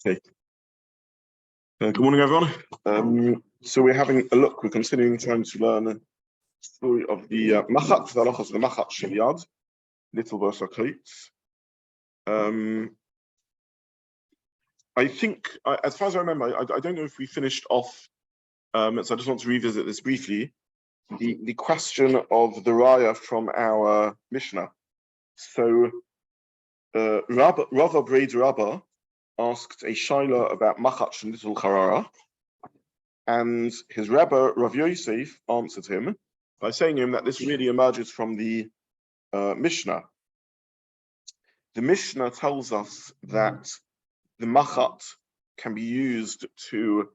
Okay. Good morning, everyone. So we're having a look. We're continuing trying to learn the story of the Machat, the Halacha of the Machat Shabbat, little verse I think, as far as I remember, I don't know if we finished off. So I just want to revisit this briefly. The question of the raya from our Mishnah. So, Rava Braid Rabbah asked a shaila about Machat SheNital Chararah, and his Rebbe Rav Yosef answered him by saying to him that this really emerges from the Mishnah. The Mishnah tells us that the Machat can be used to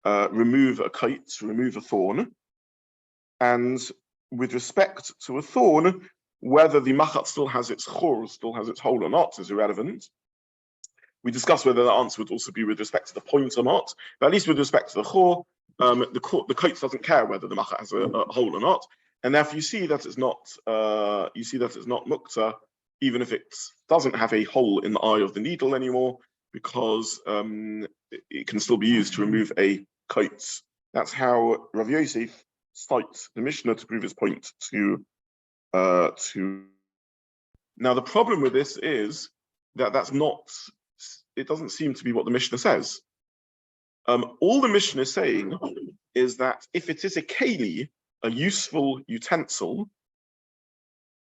remove a kite, to remove a thorn, and with respect to a thorn, whether the Machat still has its chur, still has its hole or not, is irrelevant. We discussed whether the answer would also be with respect to the point or not, but at least with respect to the chur, the kite doesn't care whether the Machat has a hole or not, and therefore you see that it's not Muktza, even if it doesn't have a hole in the eye of the needle anymore, because it can still be used to remove a kite. That's how Rav Yosef cites the Mishnah to prove his point to. Now the problem with this is that it doesn't seem to be what the Mishnah says. All the Mishnah is saying is that if it is a keli, a useful utensil,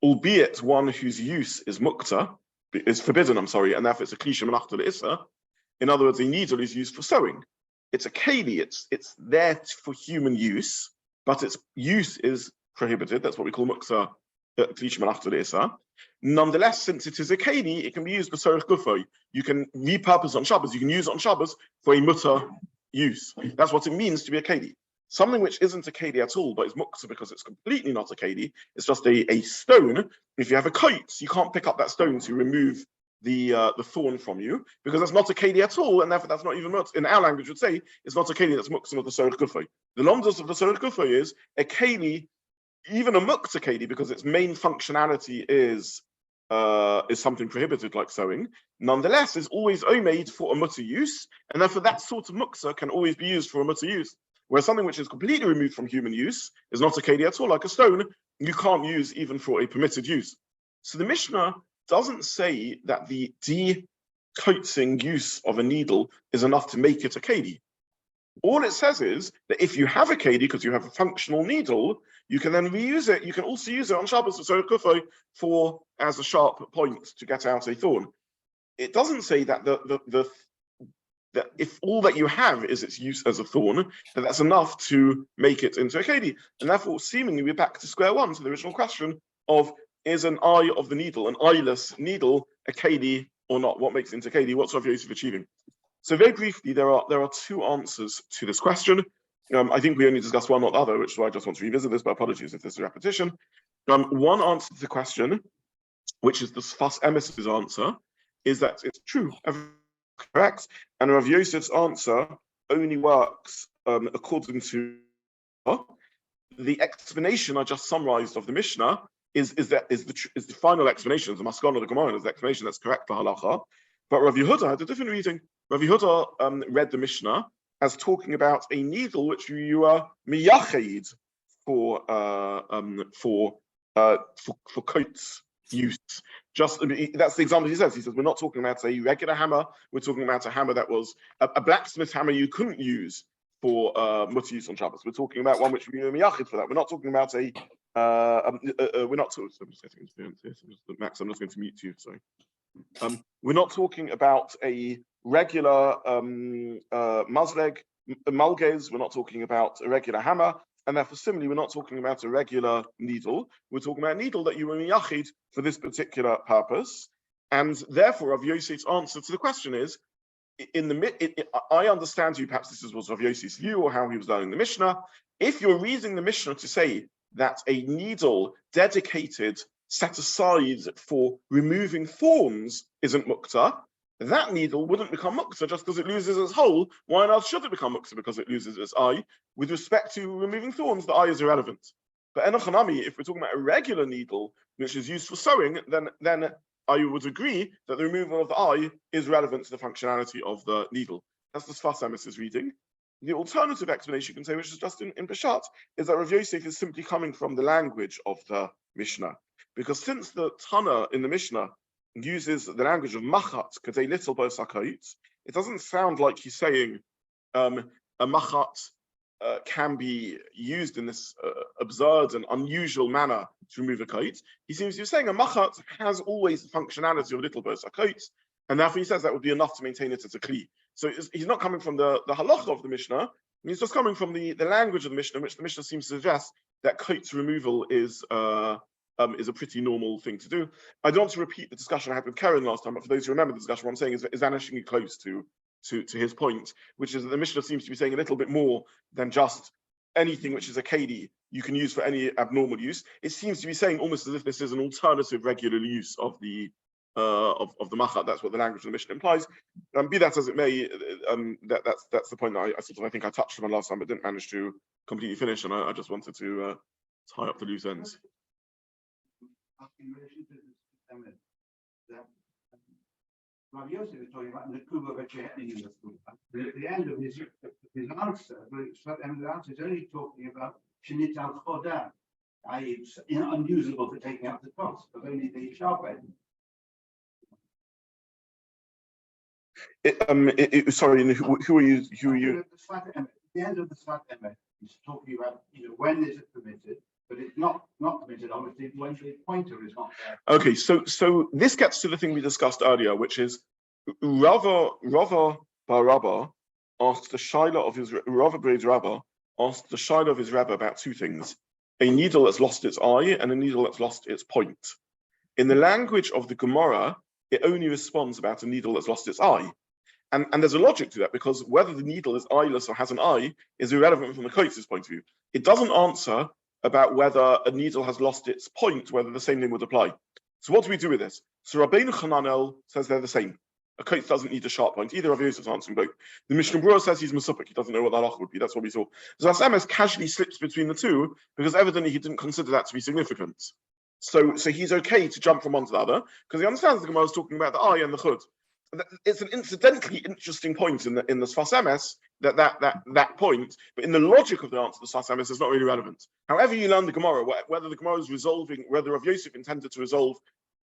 albeit one whose use is Muktza, is forbidden, and therefore it's a kli she'menachta le'issa. In other words, a needle is used for sewing. It's a keli, it's there for human use, but its use is prohibited. That's what we call Muktza, kli she'menachta le'issa. Nonetheless, since it is a keli, it can be used for sorech gufay. You can repurpose on Shabbos. You can use it on Shabbos for a mutter use. That's what it means to be a keli. Something which isn't a keli at all, but is muktzah because it's completely not a keli. It's just a stone. If you have a kite, you can't pick up that stone to remove the thorn from you, because that's not a keli at all, and therefore that's not even muktzah. In our language, would say it's not a keli that's muktzah of the sorech gufay. The lomdos of the sorech gufay is a keli, even a muktzah keli, because its main functionality is something prohibited like sewing, nonetheless is always made for a mutter use, and therefore that sort of muktzah can always be used for a mutter use. Whereas something which is completely removed from human use is not a keli at all, like a stone, you can't use even for a permitted use. So the Mishnah doesn't say that the de-coating use of a needle is enough to make it a keli. All it says is that if you have a keli, because you have a functional needle, you can then reuse it. You can also use it on Shabbos for as a sharp point to get out a thorn. It doesn't say that that if all that you have is its use as a thorn, that's enough to make it into a keli. And therefore, seemingly, we're back to square one, to the original question of, is an eye of the needle, an eyeless needle, a keli or not? What makes it into a keli? What's Rav Yosef achieving? So very briefly, there are two answers to this question. I think we only discussed one, not the other, which is why I just want to revisit this, but apologies if this is a repetition. One answer to the question, which is the Sfas Emes's answer, is that it's true, correct, and Rav Yosef's answer only works according to the explanation I just summarized of the Mishnah is the final explanation, the Maskana of the Gemara is the explanation that's correct for Halacha. But Rav Yehuda had a different reading. Rav Yehuda read the Mishnah as talking about a needle which you are miyached for coats use. Just that's the example he says. He says we're not talking about a regular hammer. We're talking about a hammer that was a blacksmith hammer you couldn't use for mutter use on Shabbos. We're talking about one which we are miyached for that. We're not talking about a we're not talking. Max, I'm just going to mute you. Sorry. We're not talking about a regular mazleg, malgez. We're not talking about a regular hammer, and therefore, similarly, we're not talking about a regular needle. We're talking about a needle that you were miyachid for this particular purpose, and therefore, Rav Yosef's answer to the question is, I understand you. Perhaps this was Rav Yosef's view or how he was learning the Mishnah. If you're reading the Mishnah to say that a needle dedicated, set aside for removing thorns isn't Muktza, that needle wouldn't become Muktza just because it loses its hole. Why on earth should it become Muktza? Because it loses its eye. With respect to removing thorns, the eye is irrelevant. But Enochanami, if we're talking about a regular needle which is used for sewing, then I would agree that the removal of the eye is relevant to the functionality of the needle. That's the Sfas Emes reading. The alternative explanation you can say, which is just in Peshat, is that Rav Yosef is simply coming from the language of the Mishnah. Because since the Tana in the Mishnah uses the language of Machat, kadei little bosakot, it doesn't sound like he's saying a Machat can be used in this absurd and unusual manner to remove a coat. He seems to be saying a Machat has always the functionality of little bosakot, and therefore he says that would be enough to maintain it as a Kli. So he's not coming from the Halacha of the Mishnah, he's just coming from the language of the Mishnah, which the Mishnah seems to suggest that coat removal is a pretty normal thing to do. I don't want to repeat the discussion I had with Karen last time, but for those who remember the discussion, what I'm saying is vanishingly close to his point, which is that the Mishnah seems to be saying a little bit more than just anything which is a keli you can use for any abnormal use. It seems to be saying almost as if this is an alternative regular use of the machat. That's what the language of the Mishnah implies. Be that as it may, that's the point that I think I touched on last time, but didn't manage to completely finish, and I just wanted to tie up the loose ends. In relation to that Rabbi Yosef is talking about the kuba v'chehetning in the school. But at the end of his answer, the answer is only talking about SheNital chodah, i.e., it's unusable for taking out the toss, but only the sharp end. Sorry, who are you? At the end of the Sfat Emet, he's talking about when is it permitted, but it's not permitted, obviously, when the pointer is not there. Okay, so this gets to the thing we discussed earlier, which is Rava bar Rabba asked the Shaila of his Rava Breid's Rabba asked the Shaila of his Rebbe about two things: a needle that's lost its eye and a needle that's lost its point. In the language of the Gemara, it only responds about a needle that's lost its eye. And there's a logic to that, because whether the needle is eyeless or has an eye is irrelevant from the Kotz's point of view. It doesn't answer about whether a needle has lost its point, whether the same thing would apply. So what do we do with this? So Rabbeinu Chananel says they're the same. A Kotz doesn't need a sharp point. Either of Yosef's answering both. The Mishnah Berurah says he's Mesupik. He doesn't know what that Halacha would be. That's what we saw. So Emes casually slips between the two, because evidently he didn't consider that to be significant. So he's okay to jump from one to the other, because he understands the Gemara is talking about the eye and the chud. It's an incidentally interesting point in the Sfas Emes, that point, but in the logic of the answer to the Sfas Emes is not really relevant. However you learn the Gemara, whether the Gemara is resolving, whether Rav Yosef intended to resolve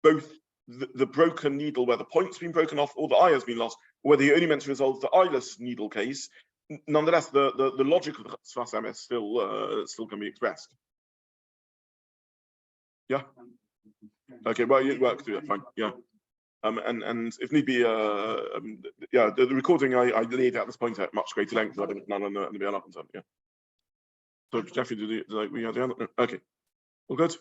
both the broken needle where the point's been broken off or the eye has been lost, or whether he only meant to resolve the eyeless needle case, nonetheless the logic of the Sfas Emes still can be expressed. Yeah. Okay. Well, you work through that. Fine. Yeah. And if need be, the recording I laid out this point at much greater length. I don't know on the BL up and stuff. Yeah. So Jeffrey, we had the other. Okay. All good.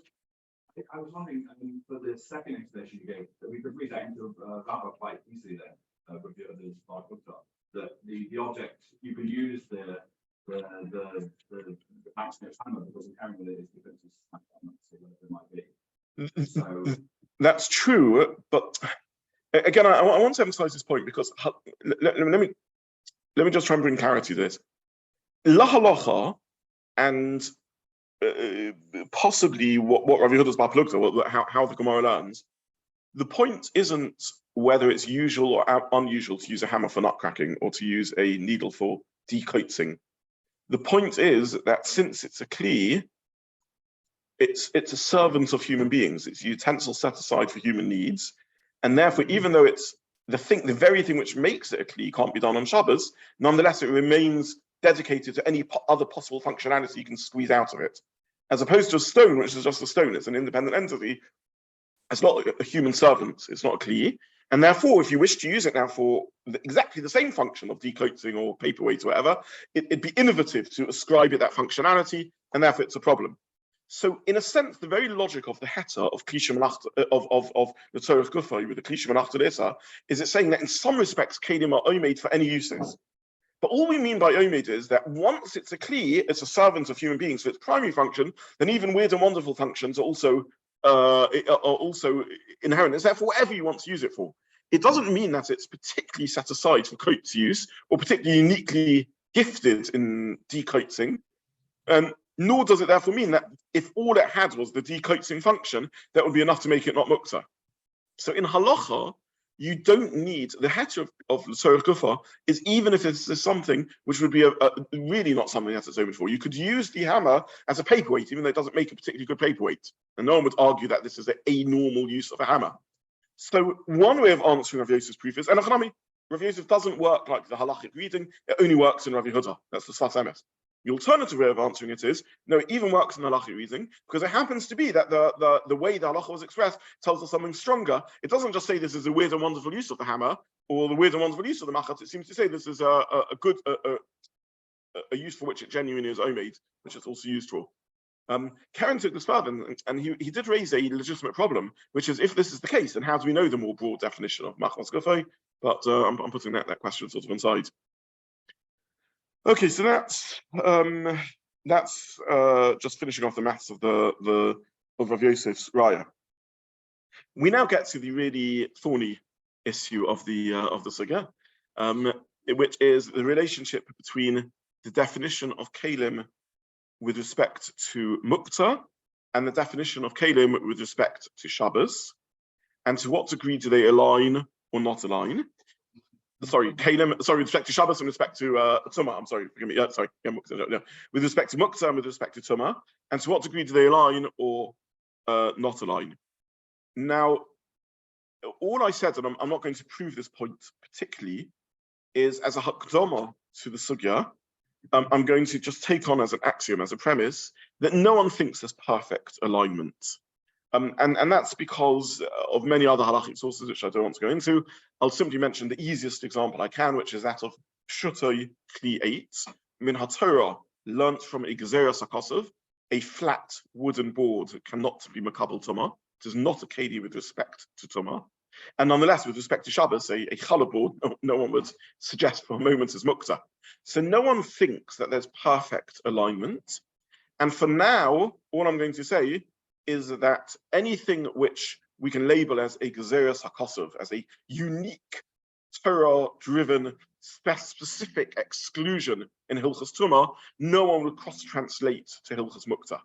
I was wondering, for the second explanation you gave, that we could read that into Rabbah quite easily then, with the Muktza, that the object you can use the Masechet Shabbat because inherently it is because it might be. So that's true, but again, I want to emphasize this point, because let me just try and bring clarity to this. La Halacha and possibly what Rav Yehuda's Bar Plugta, how the Gemara learns, the point isn't whether it's usual or unusual to use a hammer for nut cracking or to use a needle for decoating. The point is that since it's a kli, it's a servant of human beings. It's a utensil set aside for human needs, and therefore, even though it's the very thing which makes it a kli can't be done on Shabbos, nonetheless it remains dedicated to any other possible functionality you can squeeze out of it, as opposed to a stone, which is just a stone. It's an independent entity. It's not a human servant. It's not a kli, and therefore, if you wish to use it now for exactly the same function of decoating or paperweight or whatever, it'd be innovative to ascribe it that functionality, and therefore it's a problem. So, in a sense, the very logic of the heter of Klisha Menachta of the Torah of Gufa with the Klisha Menachta Lisa is it's saying that in some respects Kelim are omed for any uses. But all we mean by omed is that once it's a kli, it's a servant of human beings for its primary function, then even weird and wonderful functions are also inherent. It's therefore whatever you want to use it for. It doesn't mean that it's particularly set aside for coats use or particularly uniquely gifted in decoating. Nor does it therefore mean that if all it had was the decoating function, that would be enough to make it not Muktza. So in halacha, you don't need the heter of Tzorech Gufa is even if this is something which would be really not something that's its own for. You could use the hammer as a paperweight, even though it doesn't make a particularly good paperweight. And no one would argue that this is a normal use of a hammer. So one way of answering Rav Yosef's proof is, and Rav Yosef doesn't work like the halachic reading, it only works in Rav Yehuda. That's the Sfas Emes. The alternative way of answering it is, no, it even works in the halachic reading, because it happens to be that the way the halacha was expressed tells us something stronger. It doesn't just say this is a weird and wonderful use of the hammer, or the weird and wonderful use of the machat. It seems to say this is a good use for which it genuinely is omed, which it's also used for. Karen took this further, and he did raise a legitimate problem, which is if this is the case, then how do we know the more broad definition of Machat Gufay? But I'm putting that question sort of inside. Okay, so that's just finishing off the maths of of Rav Yosef's raya. We now get to the really thorny issue of the sugya, which is the relationship between the definition of Kelim with respect to Muktza and the definition of Kelim with respect to Shabbos, and to what degree do they align or not align? Sorry, Kelim. Sorry, with respect to Shabbos and respect to Tumah. I'm sorry, forgive me. Yeah, sorry. Yeah, Muktza, yeah. With respect to Muktza and with respect to Tumah, and to what degree do they align or not align? Now, all I said, and I'm not going to prove this point particularly, is as a hakdama to the sugya. I'm going to just take on as an axiom, as a premise, that no one thinks there's perfect alignment. And that's because of many other halachic sources, which I don't want to go into. I'll simply mention the easiest example I can, which is that of Pshutoi Kli 8, Min HaTorah, learnt from a Gezeras HaKosov, a flat wooden board cannot be makabel Tumah. It is not a keli with respect to Tumah. And nonetheless, with respect to Shabbos, a challah board, no one would suggest for a moment is Muktza. So no one thinks that there's perfect alignment. And for now, all I'm going to say is that anything which we can label as a Gezeras HaKosov, as a unique Torah-driven specific exclusion in Hilchos Tumah, no one would cross-translate to Hilchos Muktza.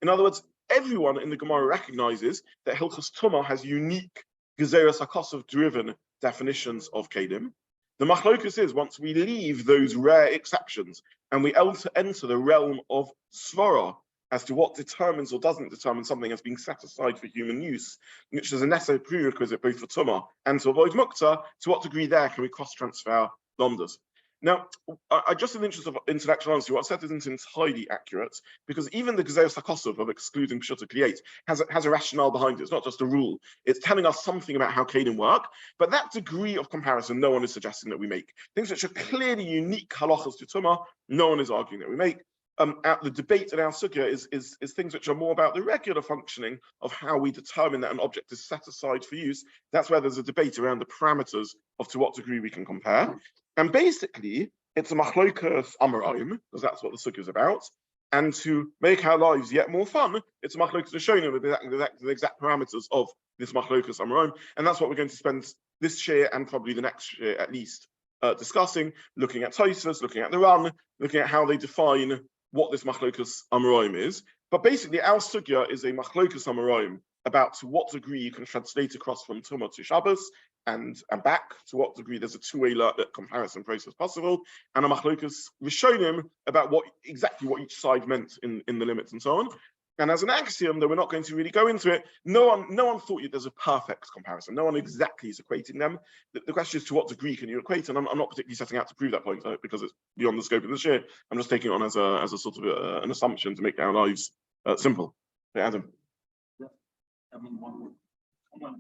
In other words, everyone in the Gemara recognizes that Hilchos Tumah has unique Gezeras HaKosov driven definitions of Kelim. The machlokus is once we leave those rare exceptions and we enter the realm of svara as to what determines or doesn't determine something as being set aside for human use, which is a necessary prerequisite both for Tumah and to avoid Muktza, to what degree there can we cross-transfer lomdas? Now, I just in the interest of intellectual honesty, what I said isn't entirely accurate, because even the Gezeras HaKosov of excluding Pshutoi Kli 8 has a rationale behind it. It's not just a rule. It's telling us something about how Kelim work, but that degree of comparison, no one is suggesting that we make. Things which are clearly unique halachas to Tumah, no one is arguing that we make. The debate in our sugya is things which are more about the regular functioning of how we determine that an object is set aside for use. That's where there's a debate around the parameters of to what degree we can compare. And basically, it's a machlokas amoraim, because that's what the sugya is about. And to make our lives yet more fun, it's a machlokas rishonim with the exact parameters of this machlokas amoraim. And that's what we're going to spend this year and probably the next year at least discussing, looking at Tosfos, looking at the Ran, looking at how they define what this machlokas amoraim is. But basically, our sugya is a machlokas amoraim about to what degree you can translate across from Tumah to Shabbos and back, to what degree there's a two-way comparison process possible, and a machlokas rishonim about exactly what each side meant in the limits and so on. And as an axiom, though we're not going to really go into it, no one thought there's a perfect comparison. No one exactly is equating them. The question is to what degree can you equate? And I'm not particularly setting out to prove that point because it's beyond the scope of this year. I'm just taking it on as a sort of an assumption to make our lives simple. Okay, Adam. I mean, one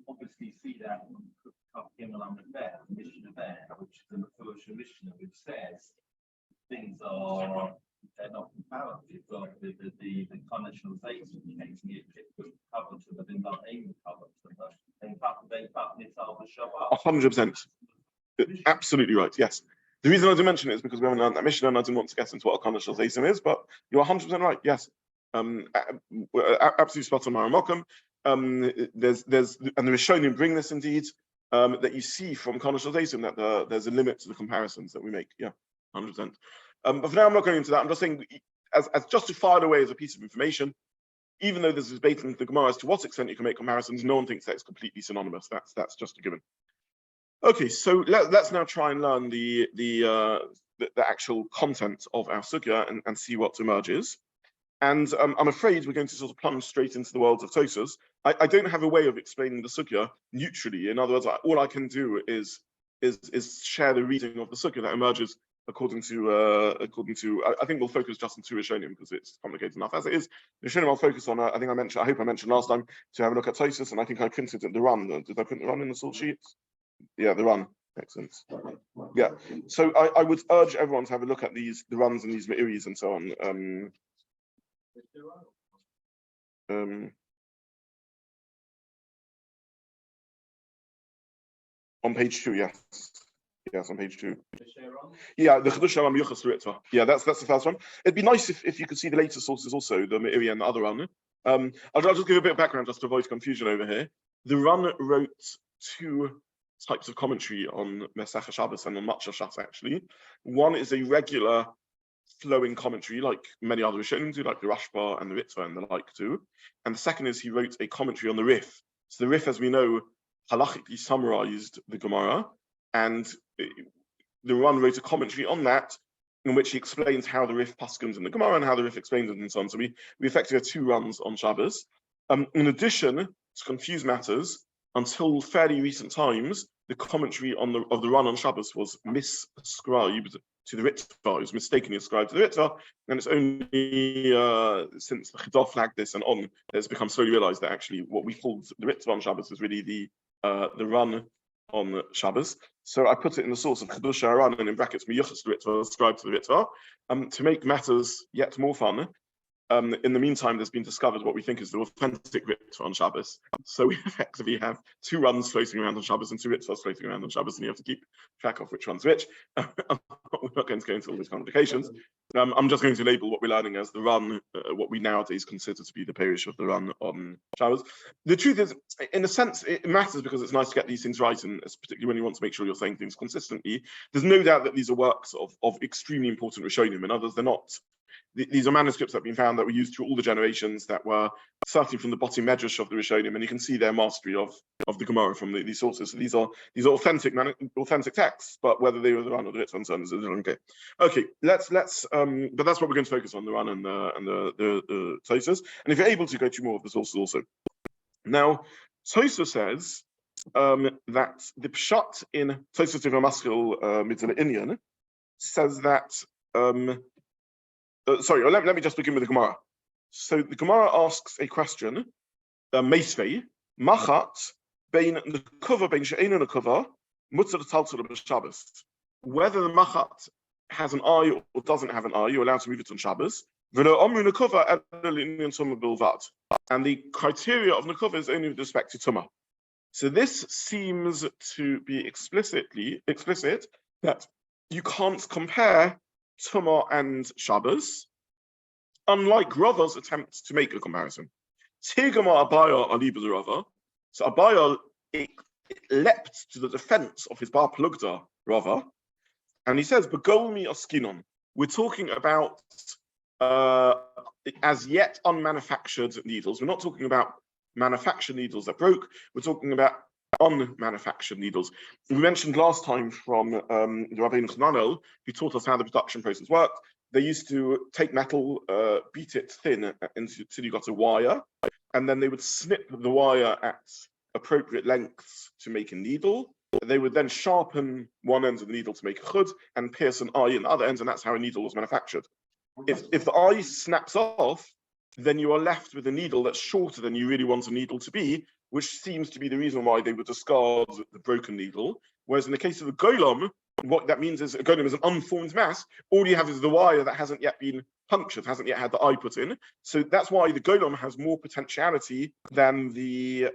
obviously see that in the mission of there, which is the Mephosh mission, which says things they're not comparative, but the conventionalization makes me covered to them, not aiming covered to them. In fact, they cut this out of Shabbat. 100%. Absolutely right. Yes. The reason I didn't mention it is because we haven't learned that mission, and I didn't want to get into what a conventionalization is. But you're 100% right. Yes. Absolutely spot on, Mara Mokum. There's and the Rishonim bring this indeed that you see from conventionalization that there's a limit to the comparisons that we make. Yeah, 100%. But for now, I'm not going into that. I'm just saying, as just to file away as a piece of information, even though there's debate in the Gemara as to what extent you can make comparisons, no one thinks that it's completely synonymous. That's just a given. Okay, so let's now try and learn the actual content of our sugya and see what emerges. And I'm afraid we're going to sort of plunge straight into the world of Tosas. I don't have a way of explaining the sugya neutrally. In other words, all I can do is share the reading of the sugya that emerges according to I think we'll focus just on two Rishonim because it's complicated enough as it is. The Rishonim I'll focus on. I hope I mentioned last time to have a look at Tosas, and I think I printed the run. Did I print the run in the source sheets? Yeah, the run. Excellent. Yeah. So I would urge everyone to have a look at the runs and these Me'iris and so on. On page 2, yes. Yes, on page 2. Yeah, the Chedush Aram Yuchas Ritva. Yeah, that's the first one. It'd be nice if you could see the later sources also, the Me'iri and the other run. I'll just give a bit of background just to avoid confusion over here. The run wrote two types of commentary on Masechet Shabbat and on Machat actually. One is a regular flowing commentary like many other Rishonim do, like the Rashba and the Ritva and the like too. And the second is he wrote a commentary on the Rif. So the Rif, as we know, halachically summarized the Gemara, and the Ran wrote a commentary on that in which he explains how the Rif paskins in the Gemara and how the Rif explains it and so on. So we effectively have two runs on Shabbos. In addition, to confuse matters, until fairly recent times, the commentary of the run on Shabbos was misascribed to the Ritva. It was mistakenly ascribed to the Ritva, and it's only since the Chidah flagged this and on that it's become slowly realized that actually what we called the Ritva on Shabbos is really the run on Shabbos. So I put it in the source of Chedush Aran and in brackets Miyuchas Ritva, ascribed to the Ritva. To make matters yet more fun, in the meantime, there's been discovered what we think is the authentic Ritva on Shabbos. So we effectively have two runs floating around on Shabbos and two Ritvas floating around on Shabbos, and you have to keep track of which one's which. We're not going to go into all these complications. I'm just going to label what we're learning as the run, what we nowadays consider to be the parish of the run on Shabbos. The truth is, in a sense, it matters because it's nice to get these things right, and particularly when you want to make sure you're saying things consistently. There's no doubt that these are works of extremely important Rishonim, and others they're not. These are manuscripts that have been found that were used through all the generations, that were certainly from the bottom medrash of the Rishonim, and you can see their mastery of the Gemara from these sources. So these are authentic texts, but whether they were the Ran or the Ritva and so on is okay. Okay, let's but that's what we're going to focus on, the Ran and the Tosas. And if you're able to, go to more of the sources also. Now, Tosas says that the pshat in Tosas Tiva Maskil Mitzvah Inyan says that. Sorry, let me just begin with the Gemara. So the Gemara asks a question, Masechet, Machat, bein nekuva, bein she'einu nekuva, Muktza l'taltal b'Shabbos. Whether the Machat has an eye or doesn't have an eye, you're allowed to move it on Shabbos. V'lo amru nekuva ela l'inyan tumah bilvad. And the criteria of nekuva is only with respect to tumah. So this seems to be explicit that you can't compare Tumah and Shabbos, unlike Rava's attempt to make a comparison. Tigama Abaya aliba Rava. So Abaya leapt to the defense of his Bar Plugda Rava, and he says, "Begolmi oskinon." We're talking about as yet unmanufactured needles. We're not talking about manufactured needles that broke. We're talking about unmanufactured needles. We mentioned last time from the Rabbeinu SheNital, who taught us how the production process worked. They used to take metal, beat it thin until you got a wire, and then they would snip the wire at appropriate lengths to make a needle. They would then sharpen one end of the needle to make a chud and pierce an eye in the other end, and that's how a needle was manufactured. If the eye snaps off, then you are left with a needle that's shorter than you really want a needle to be, which seems to be the reason why they would discard the broken needle. Whereas in the case of the golem, what that means is a golem is an unformed mass. All you have is the wire that hasn't yet been punctured, hasn't yet had the eye put in. So that's why the golem has more potentiality than the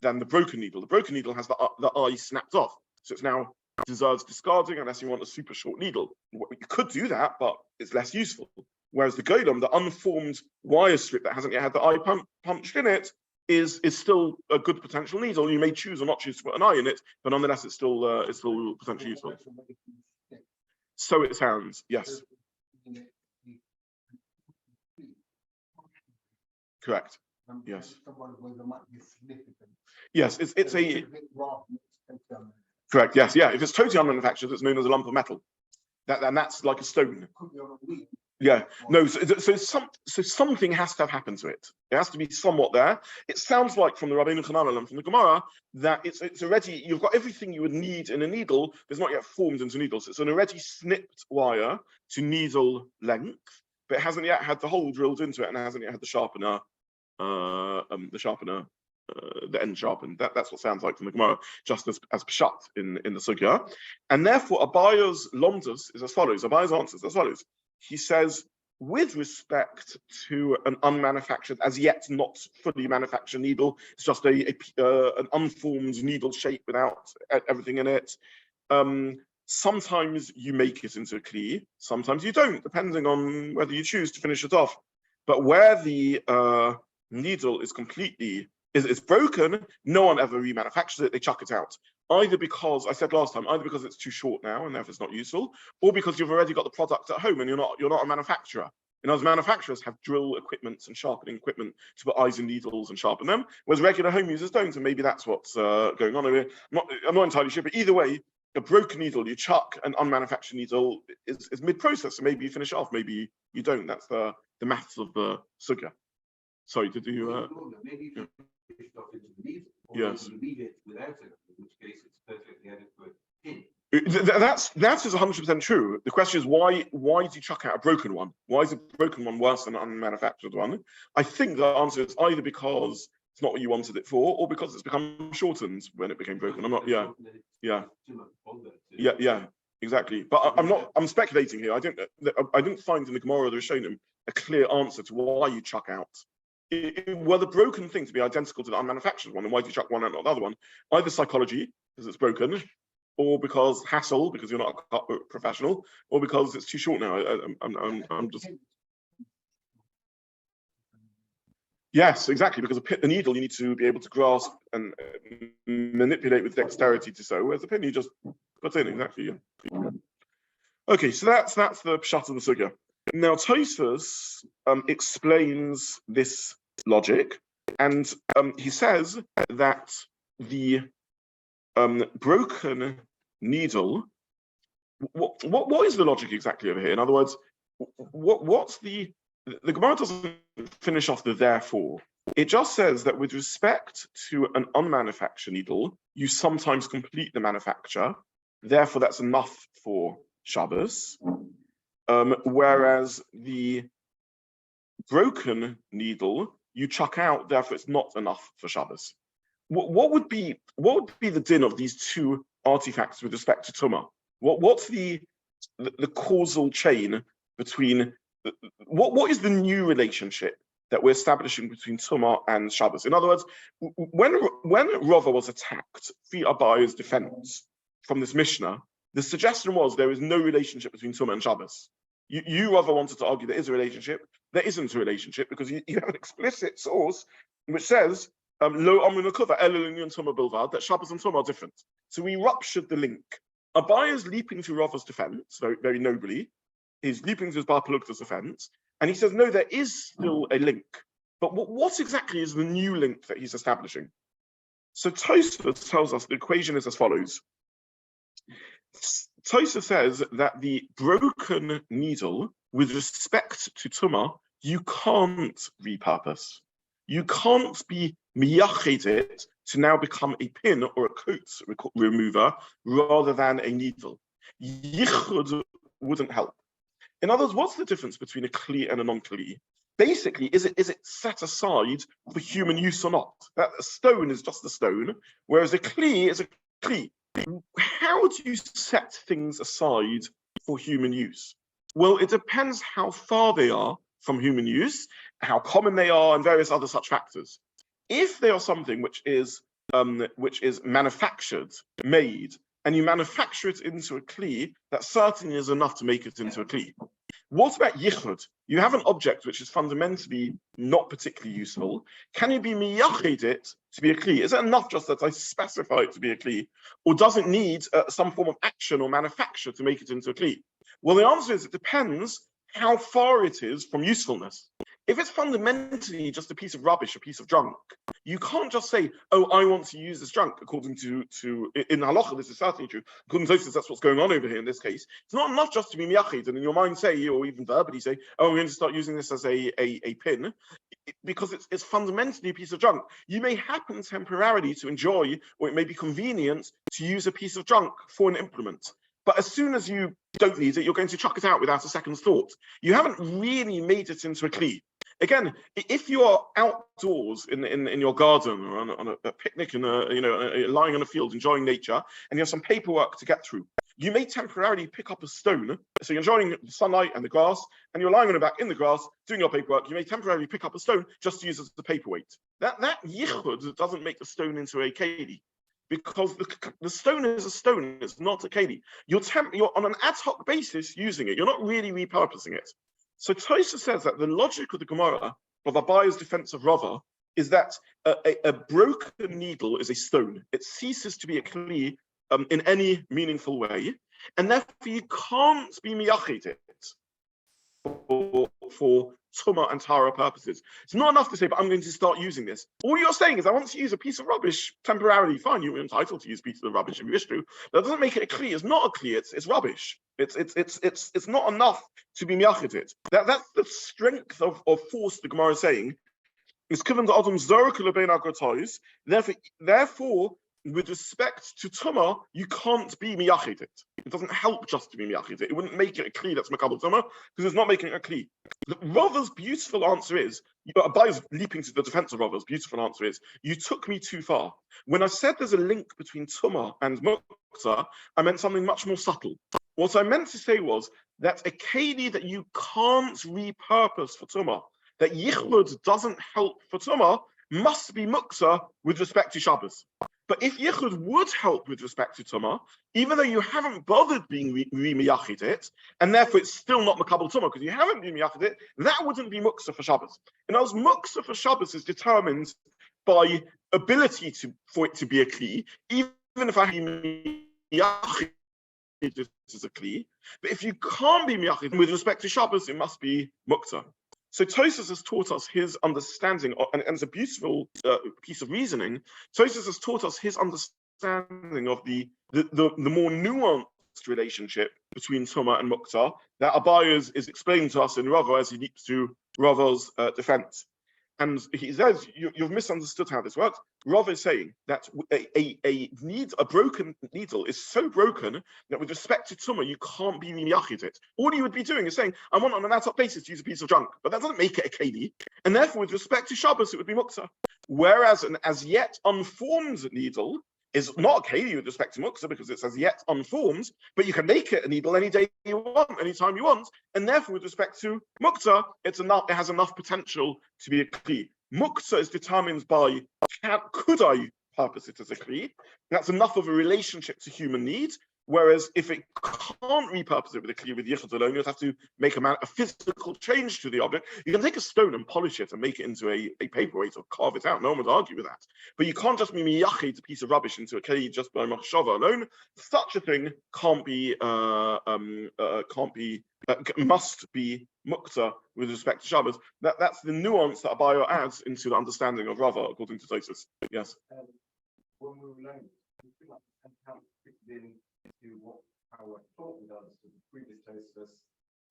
broken needle. The broken needle has the eye snapped off, so it's now deserves discarding unless you want a super short needle. You could do that, but it's less useful. Whereas the golem, the unformed wire strip that hasn't yet had the eye punched in it, is still a good potential needle. You may choose or not choose to put an eye in it, but nonetheless, it's still potentially useful. So it sounds, yes. Correct. Yes. Someone where there might be significant. Yes, it's a correct. Yes, yeah. If it's totally unmanufactured, it's known as a lump of metal. And that's like a stone. Could be on a wheel. Yeah. No. So something has to have happened to it. It has to be somewhat there. It sounds like from the Rabbeinu Chananel and from the Gemara that it's already, you've got everything you would need in a needle, but it's not yet formed into needles. It's an already snipped wire to needle length, but it hasn't yet had the hole drilled into it, and it hasn't yet had the sharpener. The end sharpened. That's what sounds like from the Gemara, just as pshat in the sugya. And therefore, Abaya's lomdus is as follows. Abaya's answer is as follows. He says, with respect to an unmanufactured, as yet not fully manufactured needle, it's just an unformed needle shape without everything in it. Sometimes you make it into a kli, sometimes you don't, depending on whether you choose to finish it off. But where the needle is completely is broken, no one ever remanufactures it, they chuck it out. Either because, I said last time, either because it's too short now and therefore it's not useful, or because you've already got the product at home and you're not a manufacturer. And as manufacturers have drill equipment and sharpening equipment to put eyes in needles and sharpen them, whereas regular home users don't, and maybe that's what's going on here. I'm not entirely sure, but either way, a broken needle, you chuck an unmanufactured needle is mid-process, so maybe you finish it off, maybe you don't. That's the maths of the sugya. Sorry, did you? Maybe you finish it off into the needle, or yes. you leave it without it, in which case it's perfectly adequate pin. That is 100% true. The question is why do you chuck out a broken one? Why is a broken one worse than an unmanufactured one? I think the answer is either because it's not what you wanted it for, or because it's become shortened when it became broken. I'm not. Yeah, exactly. But I'm speculating here. I didn't find in the Gemara or the Rishonim a clear answer to why you chuck out. Were the broken thing to be identical to the unmanufactured one, and why do you chuck one out, not the other one? Either psychology, because it's broken, or because hassle, because you're not a professional, or because it's too short now. I'm just. Yes, exactly, because a needle you need to be able to grasp and manipulate with dexterity to sew, whereas a pin you just put in, exactly. Yeah. Okay, so that's the pshat of the sugya. Now Tosfos explains this logic, and he says that the broken needle, what is the logic exactly over here? In other words, what's the Gemara doesn't finish off the therefore. It just says that with respect to an unmanufactured needle, you sometimes complete the manufacture. Therefore, that's enough for Shabbos. Whereas the broken needle, you chuck out. Therefore, it's not enough for Shabbos. What would be the din of these two artifacts with respect to Tumah? What's the causal chain between? What is the new relationship that we're establishing between Tumah and Shabbos? In other words, when Rava was attacked, fi Abaya's defense from this Mishnah, the suggestion was there is no relationship between Tumah and Shabbos. You Rava wanted to argue there is a relationship. There isn't a relationship because you have an explicit source which says lo amru nekuva elul and Tumah bilvad, that Shabbos and Tumah are different. So we ruptured the link. Abaya's leaping to Rava's defense very, very nobly. He's leaping to his Bar Palukta's defense, and he says, no, there is still a link. But what exactly is the new link that he's establishing? So Tosfos tells us the equation is as follows. Tosfos says that the broken needle, with respect to Tumah, you can't repurpose. You can't be miyached it to now become a pin or a coat remover rather than a needle. Yichud wouldn't help. In other words, what's the difference between a kli and a non-kli? Basically, is it set aside for human use or not? That a stone is just a stone, whereas a kli is a kli. How do you set things aside for human use? Well, it depends how far they are from human use, how common they are, and various other such factors. If they are something which is manufactured, made, and you manufacture it into a kli, that certainly is enough to make it into a kli. What about yichud? You have an object which is fundamentally not particularly useful. Can you be miyached it to be a kli? Is it enough just that I specify it to be a kli? Or does it need some form of action or manufacture to make it into a kli? Well, the answer is it depends how far it is from usefulness. If it's fundamentally just a piece of rubbish, a piece of junk, you can't just say, "Oh, I want to use this junk." According to in Halacha, this is certainly true. According to Tosfos, that's what's going on over here in this case. It's not enough just to be miyachid and in your mind say, or even verbally say, "Oh, I'm going to start using this as a pin," because it's fundamentally a piece of junk. You may happen temporarily to enjoy, or it may be convenient to use a piece of junk for an implement. But as soon as you don't need it, you're going to chuck it out without a second thought. You haven't really made it into a kli. Again, if you are outdoors in your garden or on a picnic and lying on a field enjoying nature, and you have some paperwork to get through, you may temporarily pick up a stone. So you're enjoying the sunlight and the grass, and you're lying on your back in the grass doing your paperwork. You may temporarily pick up a stone just to use as the paperweight. That yichud doesn't make the stone into a keli, because the stone is a stone. It's not a keli. You're on an ad hoc basis using it. You're not really repurposing it. So Tosfos says that the logic of the Gemara of Abaya's defense of Rava is that a broken needle is a stone. It ceases to be a kli in any meaningful way, and therefore you can't be miyachid it for tumah and tara purposes. It's not enough to say, but I'm going to start using this. All you're saying is, I want to use a piece of rubbish temporarily. Fine, you're entitled to use pieces of rubbish if you wish to. That doesn't make it a kli. It's not a kli. It's rubbish. It's not enough to be miyachid it. That's the strength of force the Gemara is saying. It's given to Adam Katten. Therefore, with respect to tumah, you can't be miyachid it. It doesn't help just to be miyachid it. It wouldn't make it a kli that's makabel tumah, because it's not making it a kli. Rava's beautiful answer is, Abaya's leaping to the defense of Rava's beautiful answer is, you took me too far. When I said there's a link between tumah and Muktza, I meant something much more subtle. What I meant to say was that a keli that you can't repurpose for tumah, that yichud doesn't help for tumah, must be Muktza with respect to Shabbos. But if yichud would help with respect to tumah, even though you haven't bothered being miyachid it, and therefore it's still not makabel tumah because you haven't been miyachid it, that wouldn't be Muktza for Shabbos. In other words, Muktza for Shabbos is determined by ability for it to be a kli, even if I miyachid it as a kli. But if you can't be miyachid with respect to Shabbos, it must be Muktza. So Tosfos has taught us his understanding, and it's a beautiful piece of reasoning. Tosfos has taught us his understanding of the more nuanced relationship between tumah and Muktza that Abaya is explaining to us in Rava as he leaps to Rava's defense. And he says, you've misunderstood how this works. Rava is saying that a broken needle is so broken that with respect to tumah, you can't be miyachid it. All you would be doing is saying, I want on an ad hoc basis to use a piece of junk, but that doesn't make it a keli. And therefore, with respect to Shabbos, it would be Muktza. Whereas an as yet unformed needle is not a keli with respect to Muktza because it's as yet unformed, but you can make it a needle any day you want, anytime you want, and therefore with respect to Muktza, it has enough potential to be a kli. Muktza is determined by, could I purpose it as a kli? That's enough of a relationship to human need, whereas if it can't repurpose it with a kli with yichud alone, you'd have to make a physical change to the object. You can take a stone and polish it and make it into a paperweight or carve it out. No one would argue with that. But you can't just be miyachid a piece of rubbish into a kli just by machshava alone. Such a thing must be Muktza with respect to Shabbos. That's the nuance that Abaya adds into the understanding of Rava, according to Tosfos. Yes. When we were learning, we feel like how it fits into what our thought does to the previous Tosfos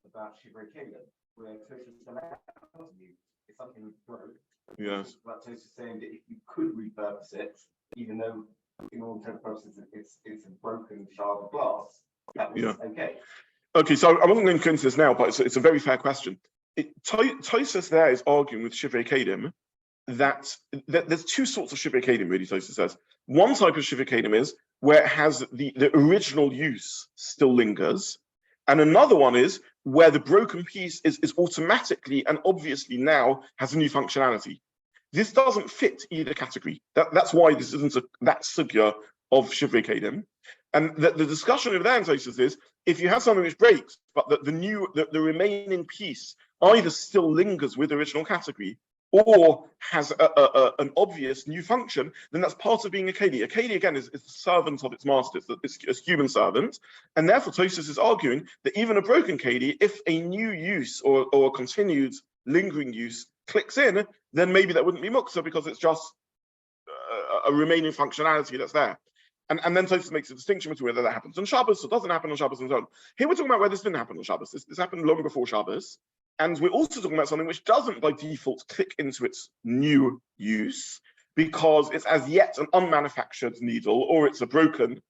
about Kelim, where Tosfos allows you if something broke. Yes. But Tosfos saying that if you could repurpose it, even though in all intents and purposes it's a broken shard of glass, that was okay. Okay, so I wasn't going to go into this now, but it's a very fair question. Tosfos there is arguing with Kelim that there's two sorts of Kelim, really, Tosfos says. One type of Kelim is where it has the original use still lingers, and another one is where the broken piece is automatically and obviously now has a new functionality. This doesn't fit either category. That's why this isn't that sugya of Kelim. And the discussion over there in Tosfos is, if you have something which breaks, but the remaining piece either still lingers with the original category or has an obvious new function, then that's part of being a keli. A keli, again, is the servant of its master. It's a human servant. And therefore, Tosfos is arguing that even a broken keli, if a new use or a continued lingering use clicks in, then maybe that wouldn't be Muktza because it's just a remaining functionality that's there. And then Tosfos makes a distinction between whether that happens on Shabbos or doesn't happen on Shabbos and so on. Here we're talking about where this didn't happen on Shabbos. This happened long before Shabbos. And we're also talking about something which doesn't by default click into its new use because it's as yet an unmanufactured needle or it's a broken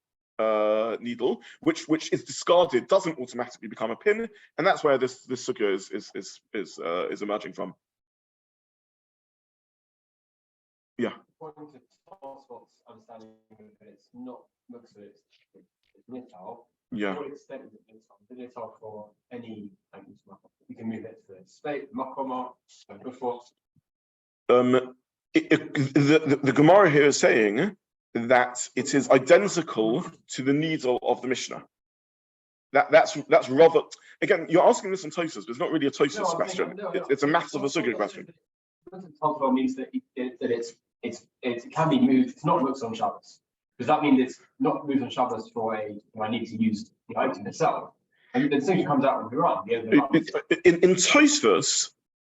needle, which is discarded, doesn't automatically become a pin. And that's where this sugya is emerging from. Yeah. According to Tosfos' understanding that it's not Muktza, it's SheNital. Yeah. To what extent is it SheNital for any language? You can move it to the state, makoma, and before. The Gemara here is saying that it is identical to the needle of the Mishnah. That's rather, again, you're asking this on Tosfos, but it's not really a Tosfos question. It's a mass of a sugya question. Tosfos means that it can be moved. It's not Muktza on Shabbos. Does that mean it's not moved on Shabbos for I need to use the item itself? And the distinction comes out with the run.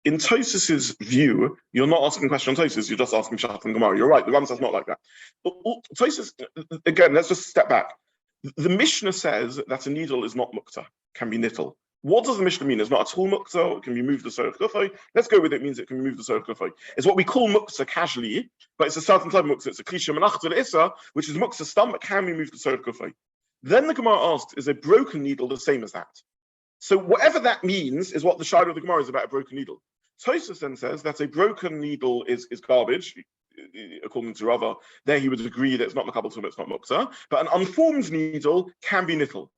In Tosfos's view, you're not asking a question on Tosfos, you're just asking Pshat and Gemara. You're right, the Ram says not like that. But Tosfos, again, let's just step back. The Mishnah says that a needle is not Muktza, can be SheNital. What does the Mishnah mean? It's not at all Muktza, it can be moved the Sorech Gufay. Let's go with it means it can be moved the Sorech Gufay. It's what we call Muktza casually, but it's a certain type of Muktza. It's a Klisha Menachta Issa, which is Muktza stam, but can be moved the Sorech Gufay. Then the Gemara asks, is a broken needle the same as that? So whatever that means is what the Shiur of the Gemara is about a broken needle. Tosfos then says that a broken needle is garbage, according to Rava. There he would agree that it's not makabel tumah, it's not Muktza, but an unformed needle can be SheNital.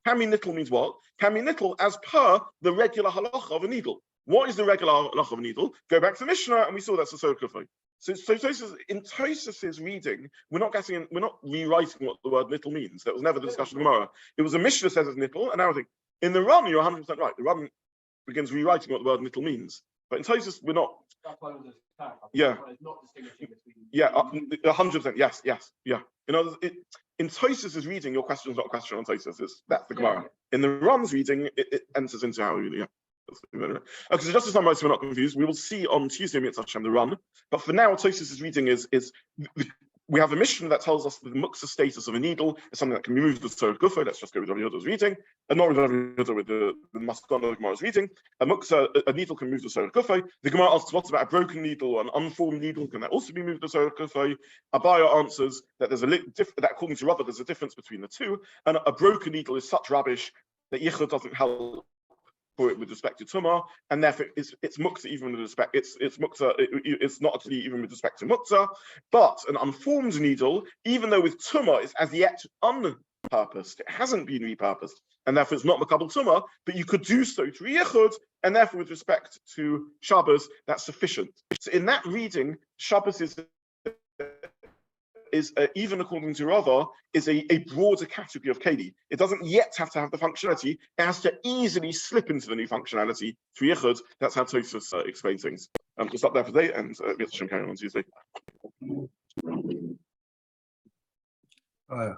Can be SheNital means what? Can be SheNital as per the regular halacha of a needle. What is the regular halacha of a needle? Go back to Mishnah, and we saw that's a Sorech Gufay. So in Tosfos' reading, we're not rewriting what the word SheNital means. That was never the discussion of Gemara. It was a Mishnah says it's SheNital, and now I think in the Ram you're 100% right. The Ram begins rewriting what the word SheNital means. But in Tosfos, we're not. That's why it was Yeah. It's not distinguishing between. Yeah, 100%. Yes. Yeah. In other words, in Tosfos' reading, your question is not a question on Tosfos. That's the Gemara. In the Ram's reading, it enters into how we. Yeah. Okay, so just to summarize, so we're not confused, we will see on Tuesday Mitzvah Hashem the run. But for now, Tosfos' reading is we have a mission that tells us the Muktza status of a needle is something that can be moved with the Sorech Gufay. Let's just go with Rabbi Yehuda's reading, and not with Rabbi Yehuda with the Maskana of Gemara's reading. A needle can move the Sorech Gufay. The Gemara asks, what's about a broken needle or an unformed needle? Can that also be moved the Sorech Gufay? Abaya answers that there's that according to Rava, there's a difference between the two, and a broken needle is such rubbish that Yichud doesn't help for it with respect to Tumah, and therefore it's Muktza even with respect, it's Muktza, it's not actually even with respect to Muktza, but an unformed needle, even though with Tumah is as yet unpurposed, it hasn't been repurposed, and therefore it's not makabel Tumah, but you could do so to Yichud, and therefore with respect to Shabbos, that's sufficient. So in that reading, Shabbos is even according to Rava, is a broader category of Kelim. It doesn't yet have to have the functionality. It has to easily slip into the new functionality through Yichud. That's how Tosfos explains things. We'll stop there for today, and we'll carry on Tuesday. Oh, yeah.